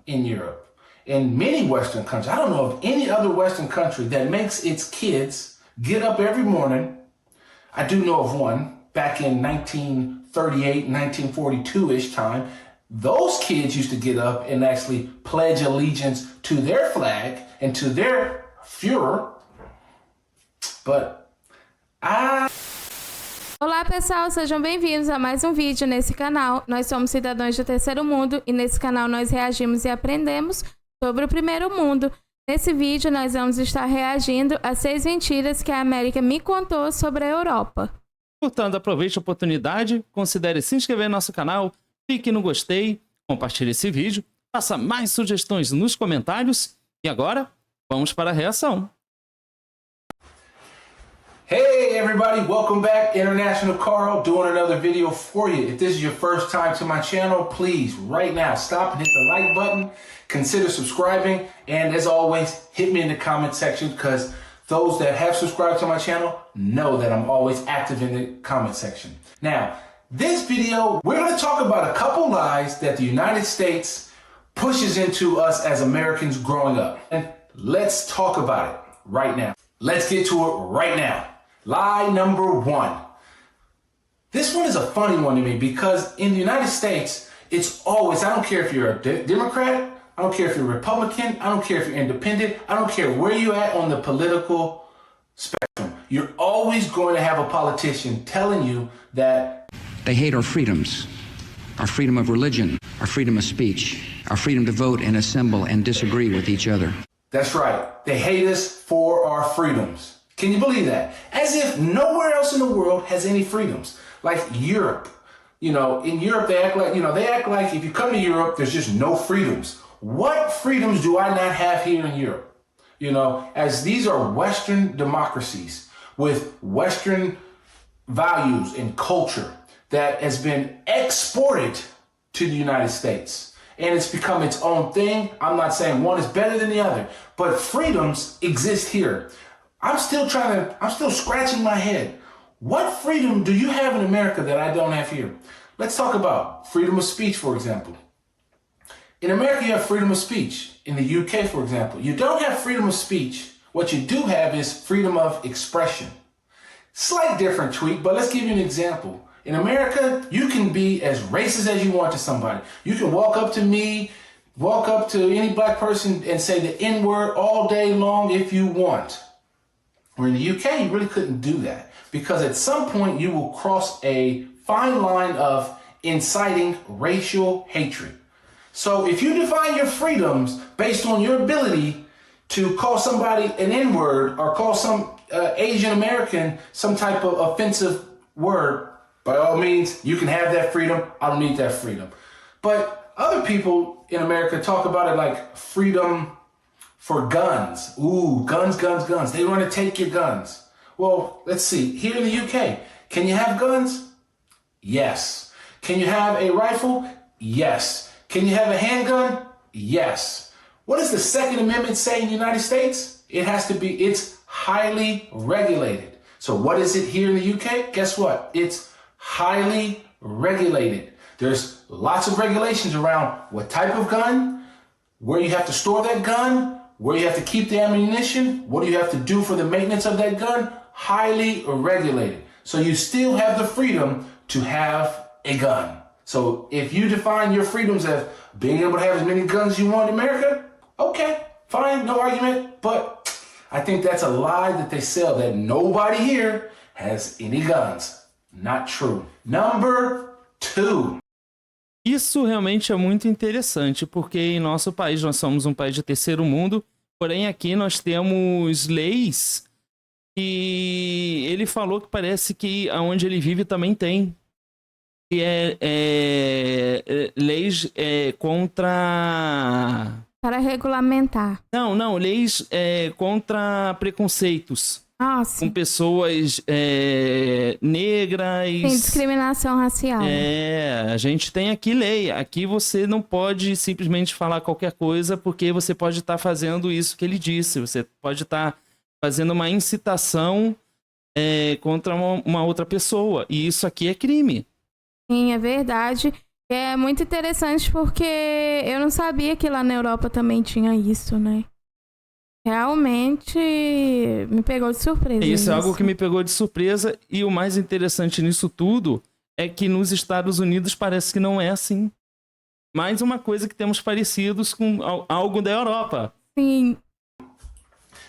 in Europe, in many Western countries. I don't know of any other Western country that makes its kids get up every morning. I do know of one back in 1938, 1942-ish time. Those kids used to get up and actually pledge allegiance to their flag and to their Führer. But Olá pessoal, sejam bem-vindos a mais um vídeo nesse canal. Nós somos cidadãos do terceiro mundo e nesse canal nós reagimos e aprendemos sobre o primeiro mundo. Nesse vídeo nós vamos estar reagindo a 6 mentiras que a América me contou sobre a Europa. Portanto, aproveite a oportunidade, considere se inscrever no nosso canal, clique no gostei, compartilhe esse vídeo, faça mais sugestões nos comentários e agora vamos para a reação. Hey everybody, welcome back. International Carl doing another video for you. If this is your first time to my channel, please right now stop and hit the like button, consider subscribing, and as always, hit me in the comment section because those that have subscribed to my channel know that I'm always active in the comment section. Now, this video, we're going to talk about a couple lies that the United States pushes into us as Americans growing up. And let's talk about it right now. Let's get to it right now. Lie number 1. This one is a funny one to me because in the United States, it's always, I don't care if you're a Democrat, I don't care if you're a Republican, I don't care if you're independent, I don't care where you're at on the political spectrum. You're always going to have a politician telling you that they hate our freedoms, our freedom of religion, our freedom of speech, our freedom to vote and assemble and disagree with each other. That's right. They hate us for our freedoms. Can you believe that? As if nowhere else in the world has any freedoms. Like Europe. You know, in Europe they act like if you come to Europe, there's just no freedoms. What freedoms do I not have here in Europe? You know, as these are Western democracies with Western values and culture that has been exported to the United States. And it's become its own thing. I'm not saying one is better than the other, but freedoms exist here. I'm still scratching my head. What freedom do you have in America that I don't have here? Let's talk about freedom of speech, for example. In America, you have freedom of speech. In the UK, for example, you don't have freedom of speech. What you do have is freedom of expression. Slight different tweak, but let's give you an example. In America, you can be as racist as you want to somebody. You can walk up to me, walk up to any black person and say the N-word all day long if you want. Or in the UK, you really couldn't do that because at some point you will cross a fine line of inciting racial hatred. So if you define your freedoms based on your ability to call somebody an N-word or call some Asian American some type of offensive word, by all means, you can have that freedom. I don't need that freedom. But other people in America talk about it like freedom for guns. Ooh, guns, guns, guns. They want to take your guns. Well, let's see. Here in the UK, can you have guns? Yes. Can you have a rifle? Yes. Can you have a handgun? Yes. What does the Second Amendment say in the United States? It's highly regulated. So what is it here in the UK? Guess what? It's highly regulated. There's lots of regulations around what type of gun, where you have to store that gun, where you have to keep the ammunition, what do you have to do for the maintenance of that gun? Highly regulated. So you still have the freedom to have a gun. So if you define your freedoms as being able to have as many guns as you want in America, okay, fine, no argument. But I think that's a lie that they sell, that nobody here has any guns. Not true. Number 2. Isso realmente é muito interessante, porque em nosso país nós somos um país de terceiro mundo, porém aqui nós temos leis e ele falou que parece que onde ele vive também tem. Que leis contra... Para regulamentar. Não, leis contra preconceitos. Ah, sim. Com pessoas negras. Tem discriminação racial. A gente tem aqui lei. Aqui você não pode simplesmente falar qualquer coisa porque você pode estar fazendo isso que ele disse. Você pode estar fazendo uma incitação contra uma outra pessoa. E isso aqui é crime. Sim, é verdade. É muito interessante porque eu não sabia que lá na Europa também tinha isso, né? Realmente me pegou de surpresa. Isso é algo que me pegou de surpresa, e o mais interessante nisso tudo é que nos Estados Unidos parece que não é assim. Mais uma coisa que temos parecidos com algo da Europa. Sim.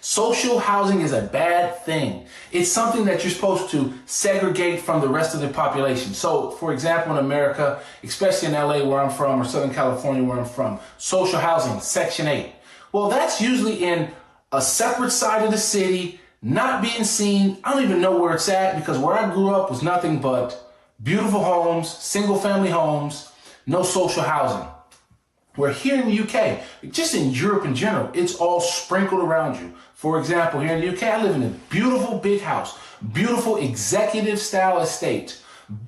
Social housing is a bad thing. It's something that you're supposed to segregate from the rest of the population. So, for example, in America, especially in LA where I'm from, or Southern California where I'm from, social housing, Section 8. Well, that's usually in a separate side of the city, not being seen. I don't even know where it's at because where I grew up was nothing but beautiful homes, single family homes, no social housing. Where here in the UK, just in Europe in general, it's all sprinkled around you. For example, here in the UK, I live in a beautiful big house, beautiful executive style estate.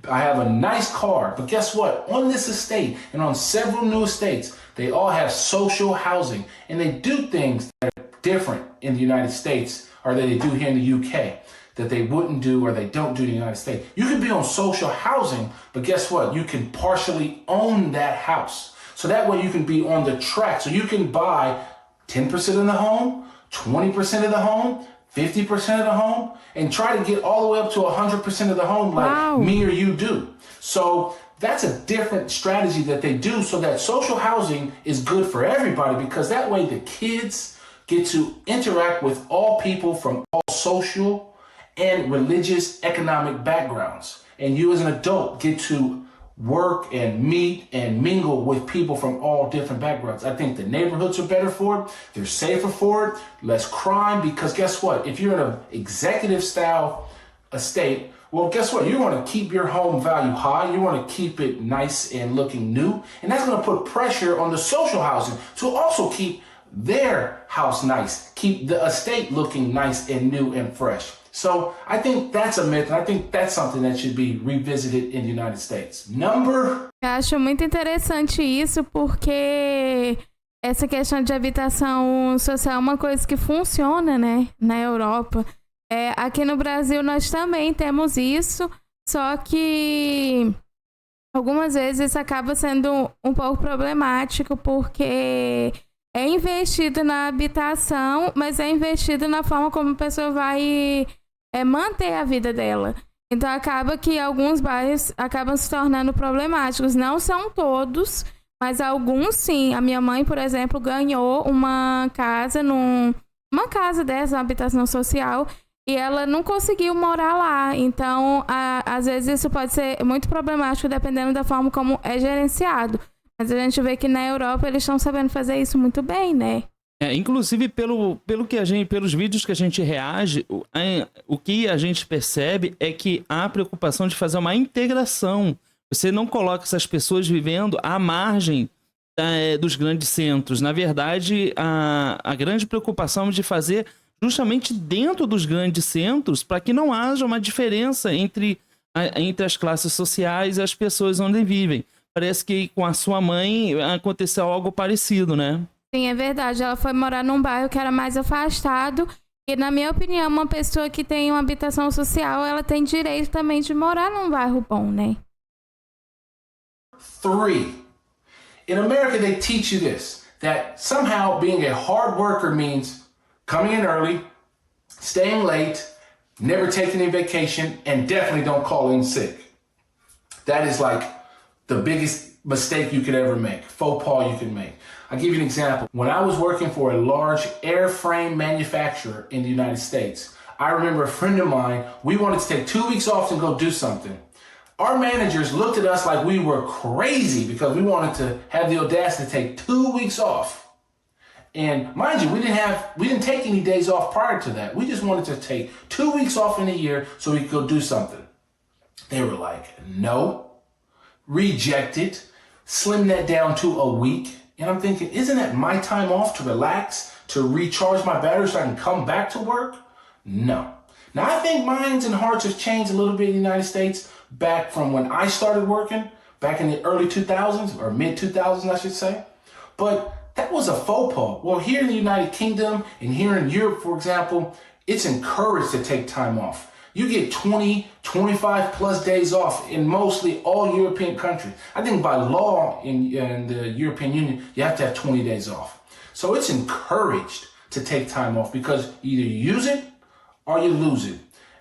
I have a nice car, but guess what? On this estate and on several new estates, they all have social housing, and they do things that are different in the United States or that they do here in the UK that they wouldn't do or they don't do in the United States. You can be on social housing, but guess what? You can partially own that house. So that way you can be on the track. So you can buy 10% of the home, 20% of the home, 50% of the home, and try to get all the way up to 100% of the home like me or you do. So that's a different strategy that they do, so that social housing is good for everybody, because that way the kids get to interact with all people from all social and religious economic backgrounds. And you as an adult get to work and meet and mingle with people from all different backgrounds. I think the neighborhoods are better for it. They're safer for it. Less crime, because guess what? If you're in an executive style estate, well, guess what? You want to keep your home value high. You want to keep it nice and looking new. And that's going to put pressure on the social housing to also keep their house nice, keep the estate looking nice and new and fresh. So I think that's a myth, and I think that's something that should be revisited in the United States. Eu acho muito interessante isso, porque essa questão de habitação social é uma coisa que funciona, né, na Europa. Aqui no Brasil nós também temos isso, só que algumas vezes isso acaba sendo um pouco problemático, porque é investido na habitação, mas é investido na forma como a pessoa vai manter a vida dela. Então acaba que alguns bairros acabam se tornando problemáticos. Não são todos, mas alguns sim. A minha mãe, por exemplo, ganhou uma casa uma casa dessa, uma habitação social, e ela não conseguiu morar lá. Então, às vezes isso pode ser muito problemático dependendo da forma como é gerenciado. Mas a gente vê que na Europa eles estão sabendo fazer isso muito bem, né? Inclusive, pelos vídeos que a gente reage, o que a gente percebe é que há a preocupação de fazer uma integração. Você não coloca essas pessoas vivendo à margem dos grandes centros. Na verdade, a grande preocupação é de fazer justamente dentro dos grandes centros, para que não haja uma diferença entre as classes sociais e as pessoas onde vivem. Parece que com a sua mãe aconteceu algo parecido, né? Sim, é verdade. Ela foi morar num bairro que era mais afastado. E, na minha opinião, uma pessoa que tem uma habitação social, ela tem direito também de morar num bairro bom, né? 3. In America, they teach you this, that somehow being a hard worker means coming in early, staying late, never taking a vacation, and definitely don't call in sick. That is like the biggest mistake you could ever make, faux pas you can make. I'll give you an example. When I was working for a large airframe manufacturer in the United States, I remember a friend of mine, we wanted to take 2 weeks off and go do something. Our managers looked at us like we were crazy because we wanted to have the audacity to take 2 weeks off. And mind you, we didn't take any days off prior to that. We just wanted to take 2 weeks off in a year so we could go do something. They were like, no, reject it, slim that down to a week. And I'm thinking, isn't that my time off to relax, to recharge my battery so I can come back to work? No. Now, I think minds and hearts have changed a little bit in the United States back from when I started working, back in the early 2000s, or mid-2000s, I should say. But that was a faux pas. Well, here in the United Kingdom and here in Europe, for example, it's encouraged to take time off. You get 20, 25 plus days off in mostly all European countries. I think by law in the European Union, you have to have 20 days off. So it's encouraged to take time off because either you use it or you lose it.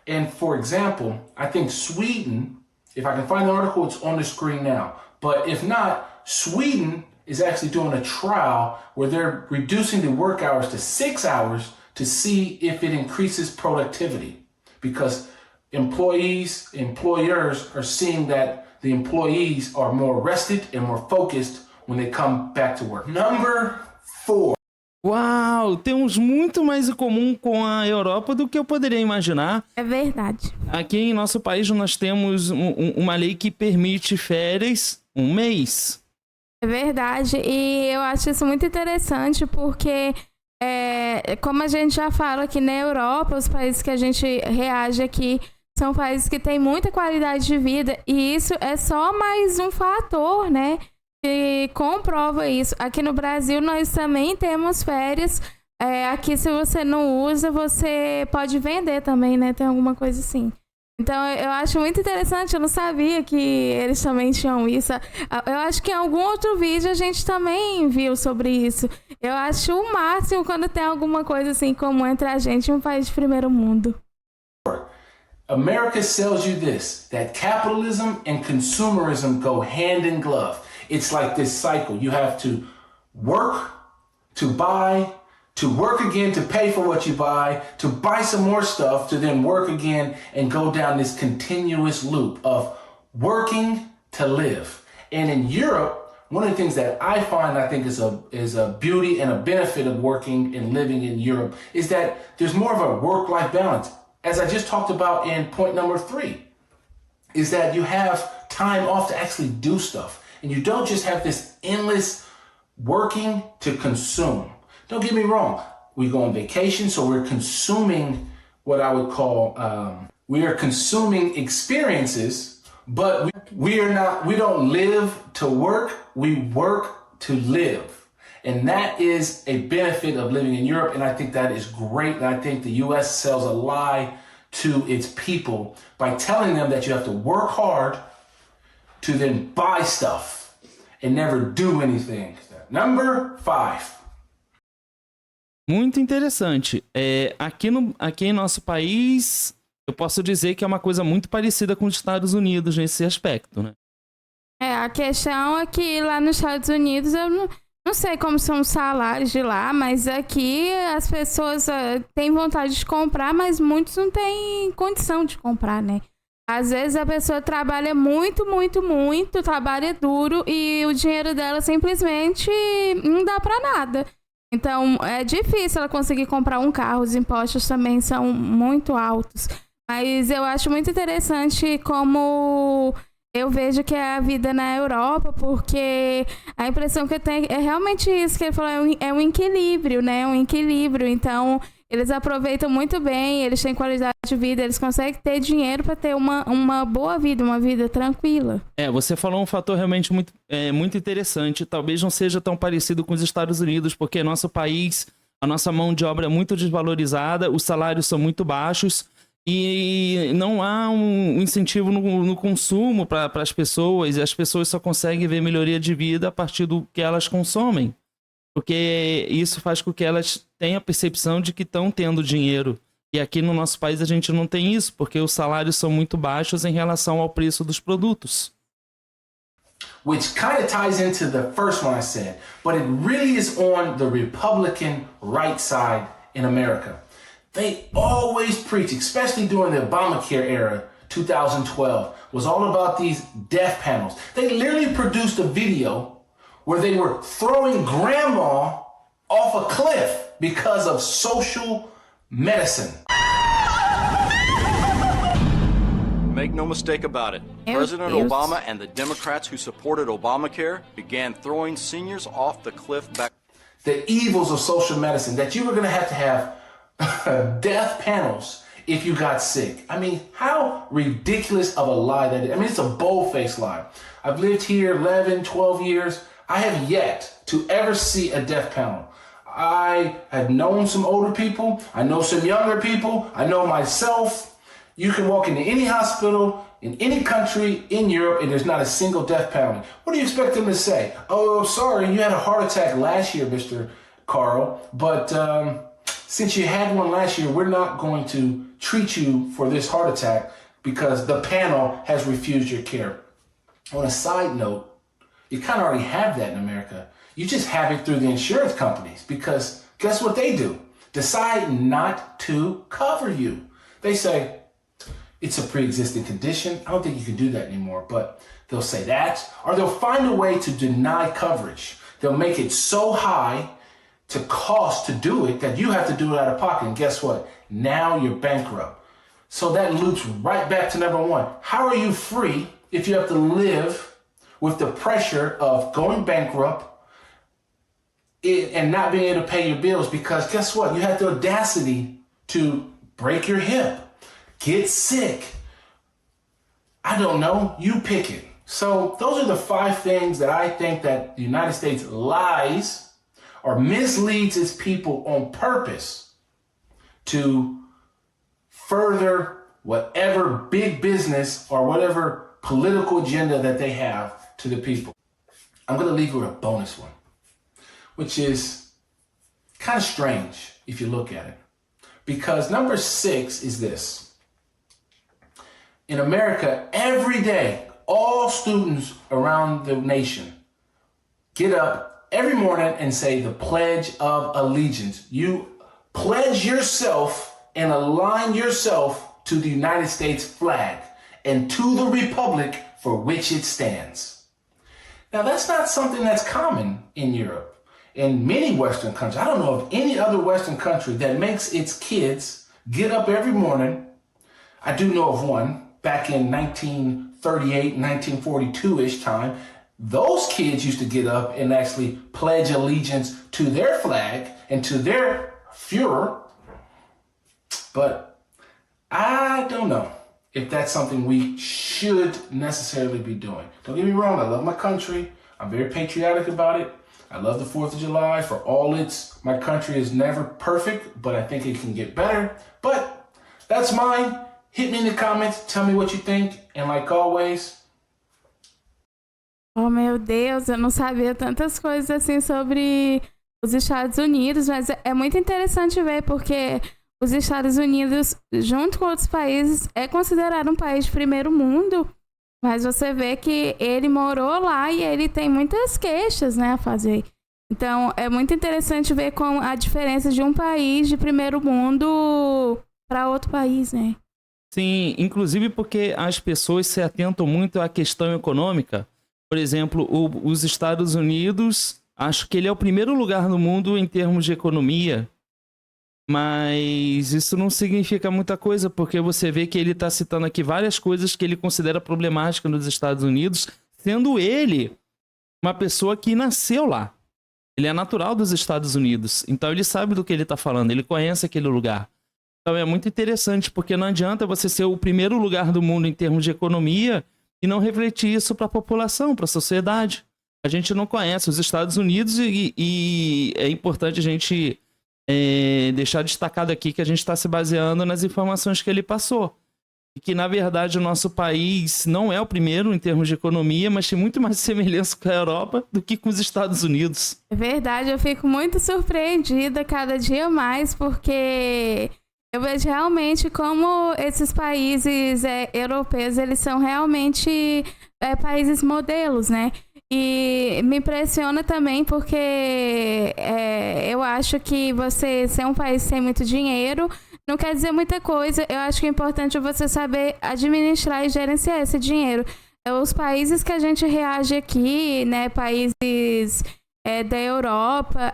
And for example, I think Sweden, if I can find the article, it's on the screen now. But if not, Sweden is actually doing a trial where they're reducing the work hours to 6 hours to see if it increases productivity. Because employers are seeing that the employees are more rested and more focused when they come back to work. Number 4. Uau, temos muito mais em comum com a Europa do que eu poderia imaginar. É verdade. Aqui em nosso país nós temos uma lei que permite férias 1 mês. É verdade, e eu acho isso muito interessante porque, como a gente já fala aqui na Europa, os países que a gente reage aqui são países que têm muita qualidade de vida e isso é só mais um fator, né, que comprova isso. Aqui no Brasil nós também temos férias, aqui se você não usa, você pode vender também, né, tem alguma coisa assim. Então, eu acho muito interessante, eu não sabia que eles também tinham isso. Eu acho que em algum outro vídeo a gente também viu sobre isso. Eu acho o máximo quando tem alguma coisa assim comum entre a gente e um país de primeiro mundo. America sells you this, that capitalism and consumerism go hand in glove. It's like this cycle. You have to work to buy, to work again to pay for what you buy, to buy some more stuff, to then work again and go down this continuous loop of working to live. And in Europe, one of the things that I find I think is a beauty and a benefit of working and living in Europe is that there's more of a work-life balance. As I just talked about in point number 3, is that you have time off to actually do stuff. And you don't just have this endless working to consume. Don't get me wrong. We go on vacation, so we're consuming what I would call, we are consuming experiences, but we don't live to work, we work to live. And that is a benefit of living in Europe, and I think that is great. And I think the US sells a lie to its people by telling them that you have to work hard to then buy stuff and never do anything. Number 5. Muito interessante. Aqui em nosso país, eu posso dizer que é uma coisa muito parecida com os Estados Unidos nesse aspecto, né? A questão é que lá nos Estados Unidos, eu não sei como são os salários de lá, mas aqui as pessoas têm vontade de comprar, mas muitos não têm condição de comprar, né? Às vezes a pessoa trabalha muito, muito, muito, trabalha duro e o dinheiro dela simplesmente não dá pra nada. Então, é difícil ela conseguir comprar um carro, os impostos também são muito altos. Mas eu acho muito interessante como eu vejo que é a vida na Europa, porque a impressão que eu tenho é realmente isso que ele falou, é um equilíbrio, né? Um equilíbrio. Então, eles aproveitam muito bem, eles têm qualidade de vida, eles conseguem ter dinheiro para ter uma boa vida, uma vida tranquila. Você falou um fator realmente muito interessante. Talvez não seja tão parecido com os Estados Unidos, porque nosso país, a nossa mão de obra é muito desvalorizada, os salários são muito baixos e não há um incentivo no consumo para as pessoas, e as pessoas só conseguem ver melhoria de vida a partir do que elas consomem. Porque isso faz com que elas tenham a percepção de que estão tendo dinheiro. E aqui no nosso país a gente não tem isso, porque os salários são muito baixos em relação ao preço dos produtos. Which kind of ties into the first one I said, but it really is on the Republican right side in America. They always preach, especially during the Obamacare era, 2012, was all about these death panels. They literally produced a video where they were throwing grandma off a cliff because of social medicine. Make no mistake about it. President Obama and the Democrats who supported Obamacare began throwing seniors off the cliff back. The evils of social medicine, that you were going to have death panels if you got sick. I mean, how ridiculous of a lie that is. I mean, it's a bold-faced lie. I've lived here 11, 12 years. I have yet to ever see a death panel. I have known some older people. I know some younger people. I know myself. You can walk into any hospital in any country in Europe and there's not a single death penalty. What do you expect them to say? Oh, sorry, you had a heart attack last year, Mr. Carl, but since you had one last year, we're not going to treat you for this heart attack because the panel has refused your care. On a side note, you kind of already have that in America. You just have it through the insurance companies because guess what they do? Decide not to cover you. They say, it's a pre-existing condition. I don't think you can do that anymore, but they'll say that, or they'll find a way to deny coverage. They'll make it so high to cost to do it that you have to do it out of pocket. And guess what? Now you're bankrupt. So that loops right back to number one. How are you free if you have to live with the pressure of going bankrupt and not being able to pay your bills? Because guess what? You have the audacity to break your hip, get sick. I don't know. You pick it. So those are the 5 things that I think that the United States lies or misleads its people on purpose to further whatever big business or whatever political agenda that they have to the people. I'm going to leave you with a bonus one, which is kind of strange if you look at it. Because number 6 is this. In America, every day, all students around the nation get up every morning and say the Pledge of Allegiance. You pledge yourself and align yourself to the United States flag and to the republic for which it stands. Now, that's not something that's common in Europe. In many Western countries, I don't know of any other Western country that makes its kids get up every morning. I do know of one back in 1938, 1942-ish time. Those kids used to get up and actually pledge allegiance to their flag and to their Führer. But I don't know if that's something we should necessarily be doing. Don't get me wrong, I love my country. I'm very patriotic about it. I love the 4th of July for all my country is never perfect, but I think it can get better. But that's mine. Hit me in the comments, tell me what you think, and like always, oh, meu Deus, eu não sabia tantas coisas assim sobre os Estados Unidos, mas é muito interessante ver porque os Estados Unidos, junto com outros países, é considerado um país de primeiro mundo, mas você vê que ele morou lá e ele tem muitas queixas, né, a fazer. Então, é muito interessante ver com a diferença de um país de primeiro mundo para outro país, né? Sim, inclusive porque as pessoas se atentam muito à questão econômica. Por exemplo, os Estados Unidos, acho que ele é o primeiro lugar no mundo em termos de economia, mas isso não significa muita coisa, porque você vê que ele está citando aqui várias coisas que ele considera problemáticas nos Estados Unidos, sendo ele uma pessoa que nasceu lá. Ele é natural dos Estados Unidos, então ele sabe do que ele está falando, ele conhece aquele lugar. Então é muito interessante, porque não adianta você ser o primeiro lugar do mundo em termos de economia e não refletir isso para a população, para a sociedade. A gente não conhece os Estados Unidos e é importante a gente deixar destacado aqui que a gente está se baseando nas informações que ele passou. E que, na verdade, o nosso país não é o primeiro em termos de economia, mas tem muito mais semelhança com a Europa do que com os Estados Unidos. É verdade, eu fico muito surpreendida cada dia mais, porque eu vejo realmente como esses países europeus, eles são realmente países modelos, né? E me impressiona também porque eu acho que você ser um país sem muito dinheiro não quer dizer muita coisa. Eu acho que é importante você saber administrar e gerenciar esse dinheiro. Os países que a gente reage aqui, né, países da Europa,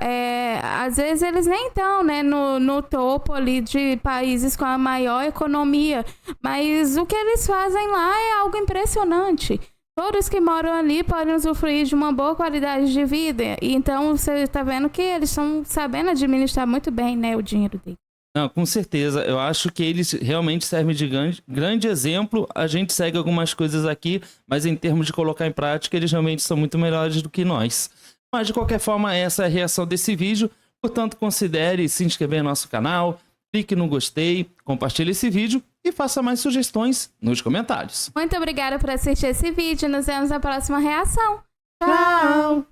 às vezes eles nem estão, né, no topo ali de países com a maior economia, mas o que eles fazem lá é algo impressionante. Todos que moram ali podem usufruir de uma boa qualidade de vida. E então você está vendo que eles estão sabendo administrar muito bem, né, o dinheiro deles. Não, com certeza. Eu acho que eles realmente servem de grande exemplo. A gente segue algumas coisas aqui, mas em termos de colocar em prática, eles realmente são muito melhores do que nós. Mas, de qualquer forma, essa é a reação desse vídeo. Portanto, considere se inscrever no nosso canal, clique no gostei, compartilhe esse vídeo e faça mais sugestões nos comentários. Muito obrigada por assistir esse vídeo. Nos vemos na próxima reação. Tchau!